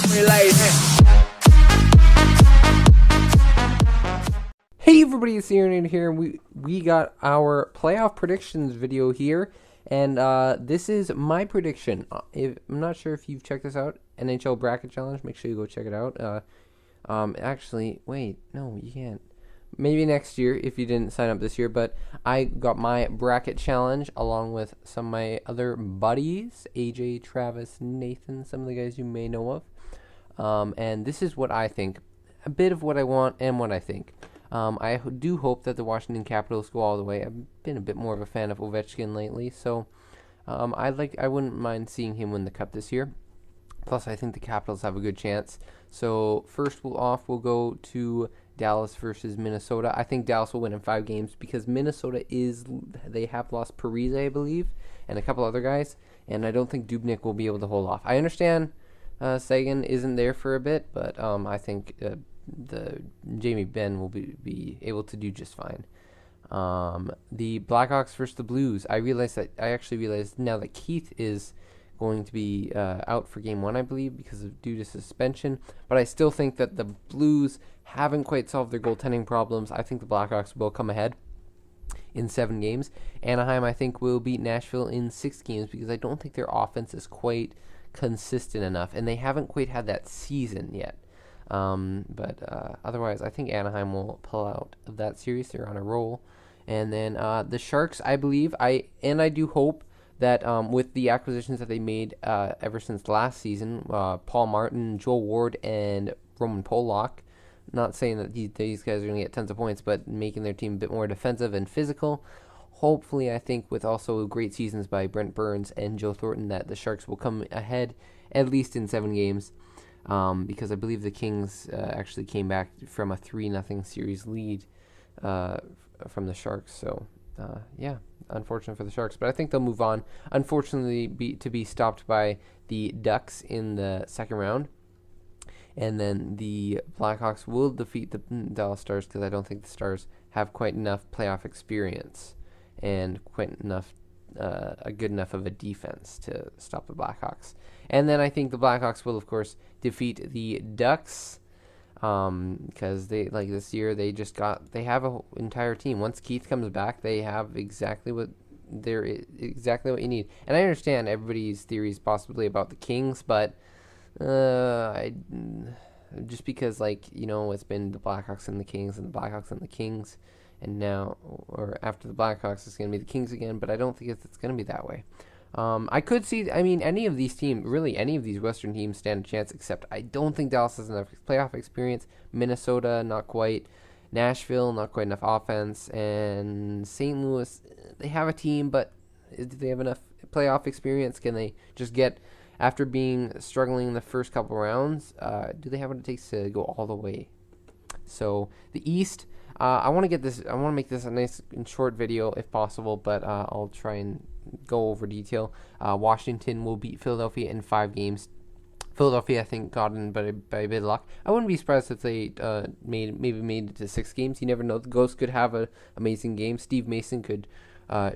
Hey everybody, it's Aaron here, and we got our playoff predictions video here, and this is my prediction. I'm not sure if you've checked this out, NHL Bracket Challenge. Make sure you go check it out. Actually, wait, no, you can't. Maybe next year if you didn't sign up this year, but I got my bracket challenge along with some of my other buddies, AJ, Travis, Nathan, some of the guys you may know of. And this is what I think, a bit of what I want and what I think. I do hope that the Washington Capitals go all the way. I've been a bit more of a fan of Ovechkin lately, so I wouldn't mind seeing him win the Cup this year. Plus, I think the Capitals have a good chance. So first, we'll go to Dallas versus Minnesota. I think Dallas will win in 5 games because Minnesota they have lost Parise, I believe, and a couple other guys, and I don't think Dubnyk will be able to hold off. I understand Seguin isn't there for a bit, but I think the Jamie Benn will be able to do just fine. The Blackhawks versus the Blues. I actually realized now that Keith is going to be out for Game 1, I believe, due to suspension. But I still think that the Blues haven't quite solved their goaltending problems. I think the Blackhawks will come ahead in 7 games. Anaheim, I think, will beat Nashville in 6 games because I don't think their offense is quite consistent enough, and they haven't quite had that season yet. But otherwise, I think Anaheim will pull out of that series. They're on a roll. And then the Sharks, I believe, I do hope that with the acquisitions that they made ever since last season, Paul Martin, Joel Ward, and Roman Polak, not saying that these guys are going to get tons of points, but making their team a bit more defensive and physical. Hopefully, I think with also great seasons by Brent Burns and Joe Thornton, that the Sharks will come ahead at least in 7 games. Because I believe the Kings actually came back from a 3-0 series lead from the Sharks. So, yeah, unfortunate for the Sharks. But I think they'll move on. Unfortunately, to be stopped by the Ducks in the second round. And then the Blackhawks will defeat the Dallas Stars because I don't think the Stars have quite enough playoff experience and quite enough a good enough of a defense to stop the Blackhawks. And then I think the Blackhawks will, of course, defeat the Ducks because they this year they have an entire team. Once Keith comes back, they have exactly what you need. And I understand everybody's theories possibly about the Kings, but just because it's been the Blackhawks and the Kings and the Blackhawks and the Kings. And now, or after the Blackhawks, it's going to be the Kings again, but I don't think it's going to be that way. I could see, any of these teams, really any of these Western teams stand a chance, except I don't think Dallas has enough playoff experience. Minnesota, not quite. Nashville, not quite enough offense. And St. Louis, they have a team, but do they have enough playoff experience? Can they just get, after being struggling in the first couple rounds, do they have what it takes to go all the way? So, the East... I want to make this a nice and short video if possible, but I'll try and go over detail. Washington will beat Philadelphia in 5 games. Philadelphia, I think, got in by a bit of luck. I wouldn't be surprised if they made it to 6 games. You never know. The Ghost could have an amazing game. Steve Mason could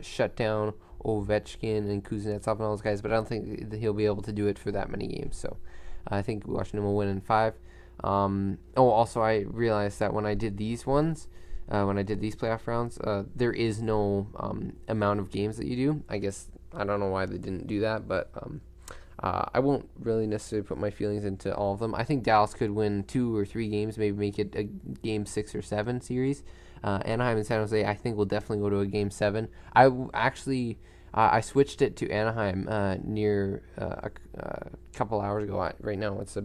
shut down Ovechkin and Kuznetsov and all those guys, but I don't think he'll be able to do it for that many games. So I think Washington will win in 5. Also, I realized that when I did these ones, when I did these playoff rounds, there is no amount of games that you do. I guess I don't know why they didn't do that, but I won't really necessarily put my feelings into all of them. I think Dallas could win 2 or 3 games, maybe make it a game 6 or 7 series. Anaheim and San Jose, I think, will definitely go to a game 7. I switched it to Anaheim near a couple hours ago. Right now, it's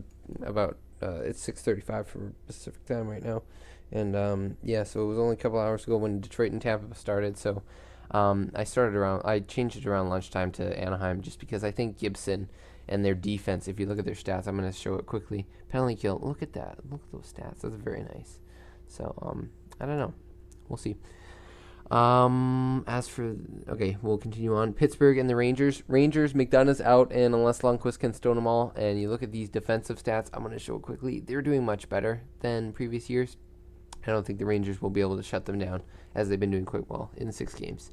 it's 6:35 for Pacific time right now, and so it was only a couple hours ago when Detroit and Tampa started. So I changed it around lunchtime to Anaheim just because I think Gibson and their defense. If you look at their stats, I'm going to show it quickly. Penalty kill. Look at that. Look at those stats. That's very nice. So I don't know. We'll see. We'll continue on. Pittsburgh and the Rangers. McDonough's out, and unless Lundqvist can stone them all, and you look at these defensive stats, I'm going to show it quickly. They're doing much better than previous years. I don't think the Rangers will be able to shut them down, as they've been doing quite well in 6 games.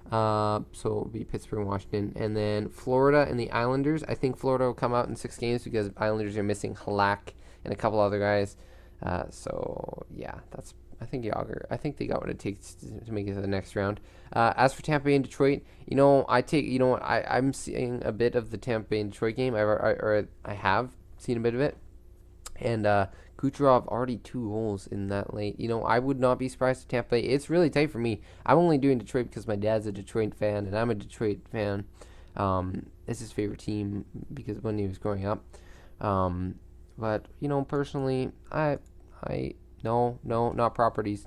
So it'll be Pittsburgh and Washington. And then Florida and the Islanders. I think Florida will come out in 6 games because Islanders are missing Halak and a couple other guys. So yeah, that's I think Yager. I think they got what it takes to make it to the next round. As for Tampa Bay and Detroit, I'm seeing a bit of the Tampa Bay and Detroit game. I have seen a bit of it, and Kucherov already 2 goals in that late. I would not be surprised if Tampa Bay. It's really tight for me. I'm only doing Detroit because my dad's a Detroit fan, and I'm a Detroit fan. It's his favorite team because when he was growing up. But personally, no, not properties.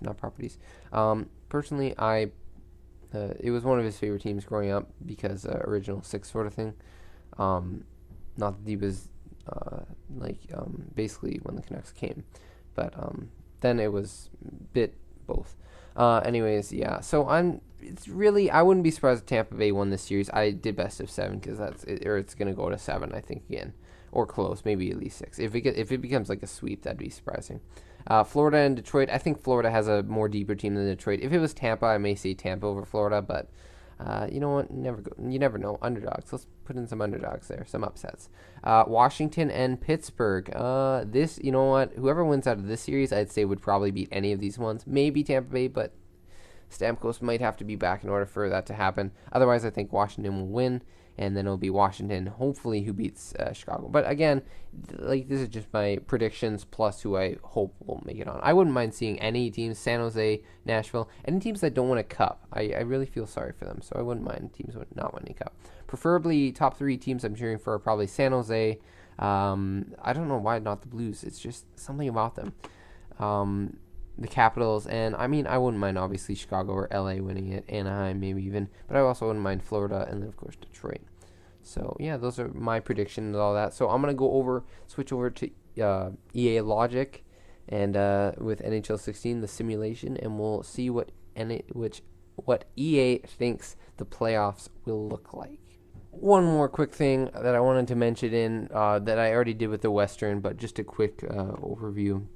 Personally, it was one of his favorite teams growing up because original 6 sort of thing. Not that he was basically when the Canucks came, but then it was bit both. Anyways, yeah. So I wouldn't be surprised if Tampa Bay won this series. I did best of 7 because it's gonna go to 7, I think, again, or close, maybe at least 6. If it becomes like a sweep, that'd be surprising. Florida and Detroit. I think Florida has a more deeper team than Detroit. If it was Tampa, I may say Tampa over Florida, but you know what? You never know. Underdogs. Let's put in some underdogs there, some upsets. Washington and Pittsburgh. You know what? Whoever wins out of this series, I'd say would probably beat any of these ones. Maybe Tampa Bay, but Stamkos might have to be back in order for that to happen. Otherwise, I think Washington will win, and then it'll be Washington, hopefully, who beats Chicago. But again, this is just my predictions plus who I hope will make it on. I wouldn't mind seeing any teams, San Jose, Nashville, any teams that don't win a cup. I really feel sorry for them, so I wouldn't mind teams not winning a cup. Preferably, top 3 teams I'm cheering for are probably San Jose. I don't know why not the Blues. It's just something about them. The Capitals, and I wouldn't mind obviously Chicago or LA winning it, Anaheim maybe even, but I also wouldn't mind Florida and then of course Detroit. So yeah, those are my predictions and all that. So I'm gonna switch over to EA Logic and with NHL 16 the simulation, and we'll see what EA thinks the playoffs will look like. One more quick thing that I wanted to mention that I already did with the Western, but just a quick overview.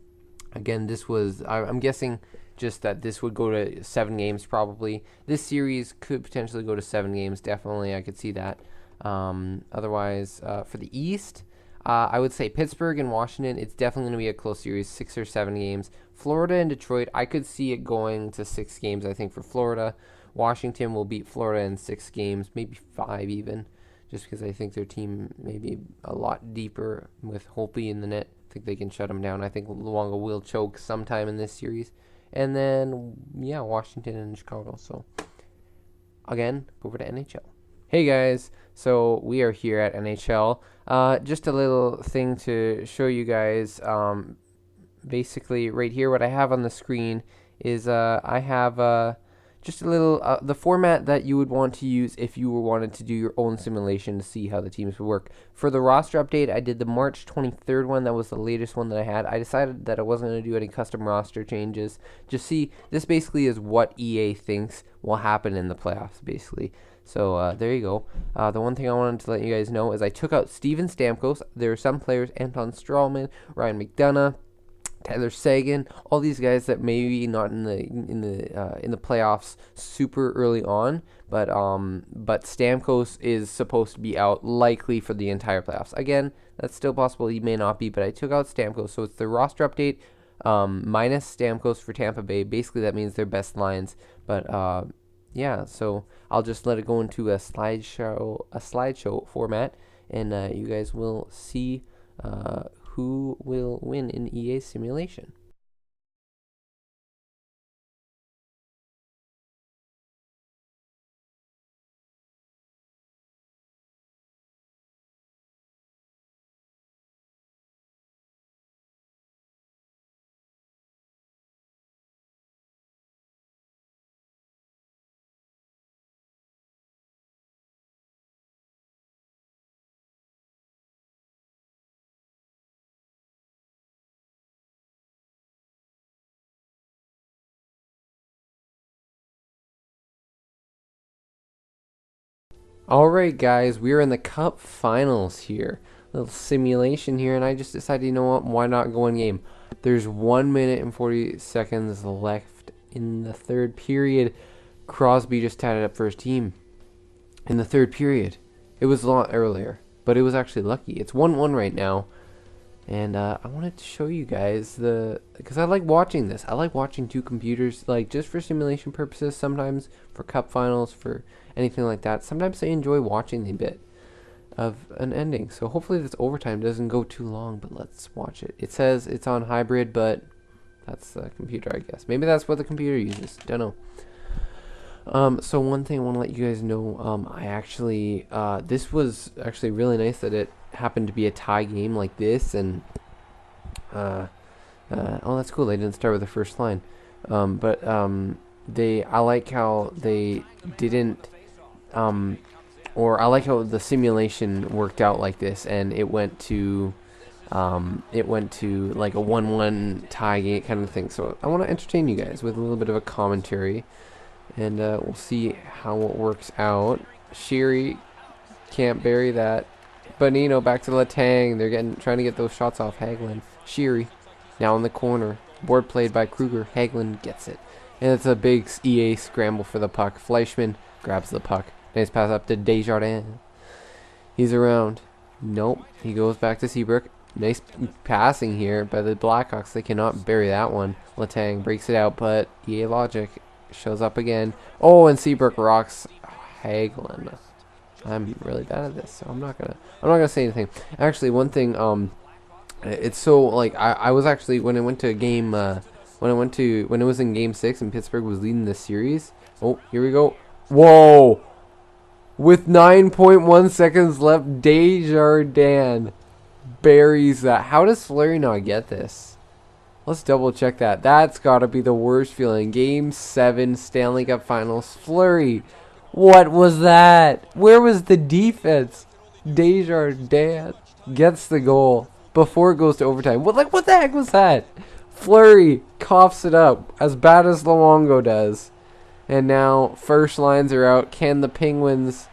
Again, this was, I'm guessing just that this would go to 7 games probably. This series could potentially go to 7 games. Definitely, I could see that. Otherwise, for the East, I would say Pittsburgh and Washington, it's definitely going to be a close series, 6 or 7 games. Florida and Detroit, I could see it going to 6 games, I think, for Florida. Washington will beat Florida in 6 games, maybe 5 even, just because I think their team may be a lot deeper with Holtby in the net. I think they can shut them down. I think Luongo will choke sometime in this series. And then, yeah, Washington and Chicago. So, again, over to NHL. Hey, guys. So, we are here at NHL. Just a little thing to show you guys. Basically, right here, what I have on the screen is I have just a little, the format that you would want to use if you wanted to do your own simulation to see how the teams would work. For the roster update, I did the March 23rd one. That was the latest one that I had. I decided that I wasn't going to do any custom roster changes. Just see, this basically is what EA thinks will happen in the playoffs, basically. So there you go. The one thing I wanted to let you guys know is I took out Steven Stamkos. There are some players, Anton Strawman, Ryan McDonough, Tyler Seguin, all these guys that maybe not in the playoffs super early on, but Stamkos is supposed to be out likely for the entire playoffs. Again, that's still possible. He may not be, but I took out Stamkos, so it's the roster update minus Stamkos for Tampa Bay. Basically, that means their best lines. But yeah, so I'll just let it go into a slideshow format, and you guys will see who will win in EA simulation. Alright, guys, we're in the Cup Finals here. Little simulation here, and I just decided, you know what, why not go in game? There's 1 minute and 40 seconds left in the third period. Crosby just tied it up for his team in the third period. It was a lot earlier, but it was actually lucky. It's 1-1 right now. And I wanted to show you guys because I like watching this. I like watching two computers, like just for simulation purposes, sometimes for cup finals, for anything like that. Sometimes I enjoy watching the bit of an ending. So hopefully this overtime doesn't go too long, but let's watch it. It says it's on hybrid, but that's the computer, I guess. Maybe that's what the computer uses. Don't know. So one thing I want to let you guys know, I actually, this was actually really nice that it happened to be a tie game like this, and, oh, that's cool, they didn't start with the first line, I like how they didn't, or I like how the simulation worked out like this, and it went to like a 1-1 tie game kind of thing. So I want to entertain you guys with a little bit of a commentary. And we'll see how it works out. Sheary can't bury that. Bonino back to Letang. They're trying to get those shots off Hagelin. Sheary now in the corner. Board played by Kruger. Hagelin gets it. And it's a big EA scramble for the puck. Fleischmann grabs the puck. Nice pass up to Desjardins. He's around. Nope. He goes back to Seabrook. Nice passing here by the Blackhawks. They cannot bury that one. Letang breaks it out, but EA logic shows up again. Oh, and Seabrook rocks Hagelin. I'm really bad at this, so I'm not gonna say anything. Actually, one thing, it's so like I was actually when it went to a game, when it was in Game 6 and Pittsburgh was leading the series. Oh, here we go. Whoa! With 9.1 seconds left, Desjardins buries that. How does Fleury not get this? Let's double check that. That's got to be the worst feeling. Game 7 Stanley Cup Finals. Fleury. What was that? Where was the defense? Desjardins gets the goal before it goes to overtime. What the heck was that? Fleury coughs it up as bad as Luongo does. And now first lines are out. Can the Penguins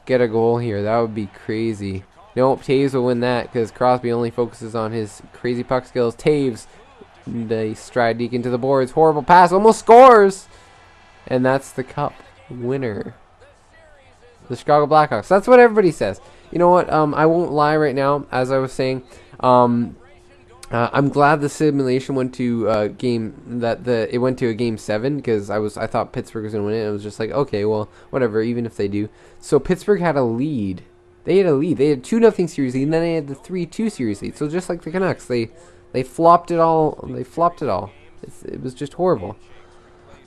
get a goal here? That would be crazy. Nope, Taves will win that because Crosby only focuses on his crazy puck skills. Taves, they stride deep into the boards. Horrible pass, almost scores. And that's the cup winner. The Chicago Blackhawks. That's what everybody says. You know what? I won't lie right now. As I was saying, I'm glad the simulation went to it went to a game 7 because I thought Pittsburgh was gonna win it. It was just like, okay, well, whatever. Even if they do, so Pittsburgh had a lead. They had a lead. They had 2-0 series lead, and then they had the 3-2 series lead. So just like the Canucks, they flopped it all. They flopped it all. It was just horrible.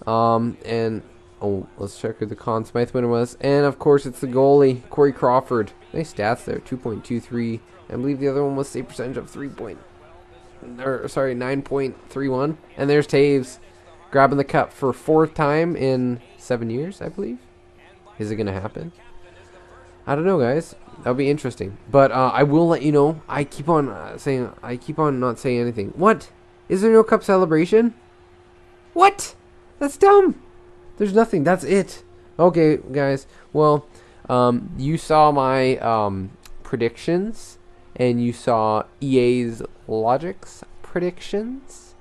And oh, let's check who the Conn Smythe winner was. And of course, it's the goalie, Corey Crawford. Nice stats there, 2.23. I believe the other one was save percentage of 9.31. And there's Taves grabbing the cup for 4th time in 7 years, I believe. Is it gonna happen? I don't know, guys. That'll be interesting. But I will let you know. I keep on not saying anything. What? Is there no cup celebration? What? That's dumb. There's nothing. That's it. Okay, guys. Well, you saw my predictions, and you saw EA's Logic's predictions,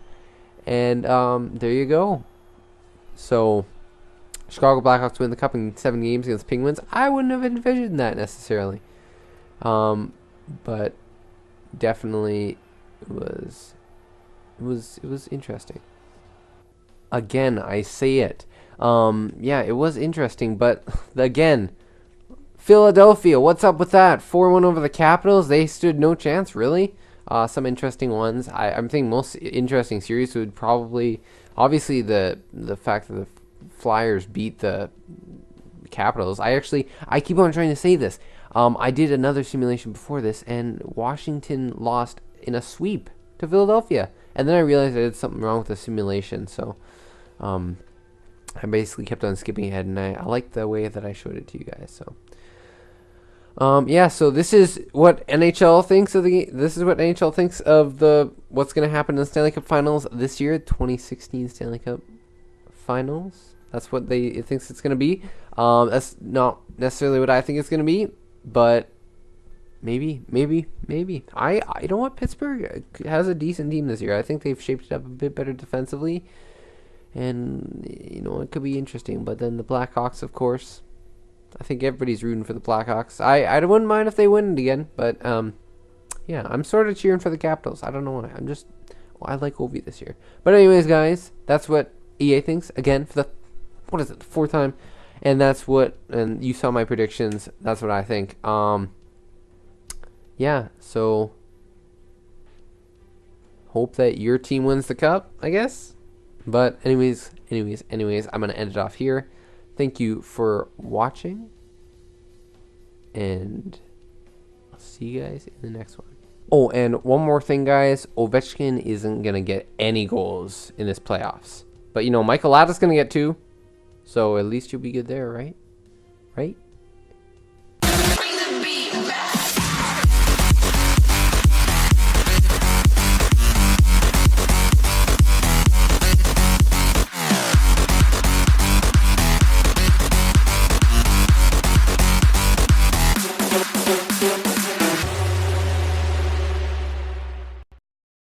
and there you go. So, Chicago Blackhawks win the cup in 7 games against Penguins. I wouldn't have envisioned that necessarily, but definitely it was interesting. Again, I say it. Yeah, it was interesting, but again, Philadelphia, what's up with that? 4-1 over the Capitals. They stood no chance, really. Some interesting ones. I'm thinking most interesting series would probably, obviously, the fact that the Flyers beat the Capitals. I keep on trying to say this. I did another simulation before this, and Washington lost in a sweep to Philadelphia. And then I realized I did something wrong with the simulation, so I basically kept on skipping ahead, and I like the way that I showed it to you guys. So yeah, so this is what NHL thinks of the. This is what NHL thinks of what's going to happen in the Stanley Cup Finals this year, 2016 Stanley Cup Finals. That's what it thinks it's going to be. That's not necessarily what I think it's going to be, but maybe. I you know what? Pittsburgh has a decent team this year. I think they've shaped it up a bit better defensively, and you know it could be interesting. But then the Blackhawks, of course, I think everybody's rooting for the Blackhawks. I wouldn't mind if they win it again, but yeah, I'm sort of cheering for the Capitals. I don't know why. I like Ovi this year. But anyways, guys, that's what EA thinks again for the what is it, the fourth time, and and you saw my predictions. That's what I think. Yeah, so hope that your team wins the cup, I guess. But anyways, I'm gonna end it off here. Thank you for watching, and I'll see you guys in the next one. Oh, and one more thing, guys. Ovechkin isn't going to get any goals in this playoffs. But, you know, Michael Latta's going to get 2. So at least you'll be good there, right? Right?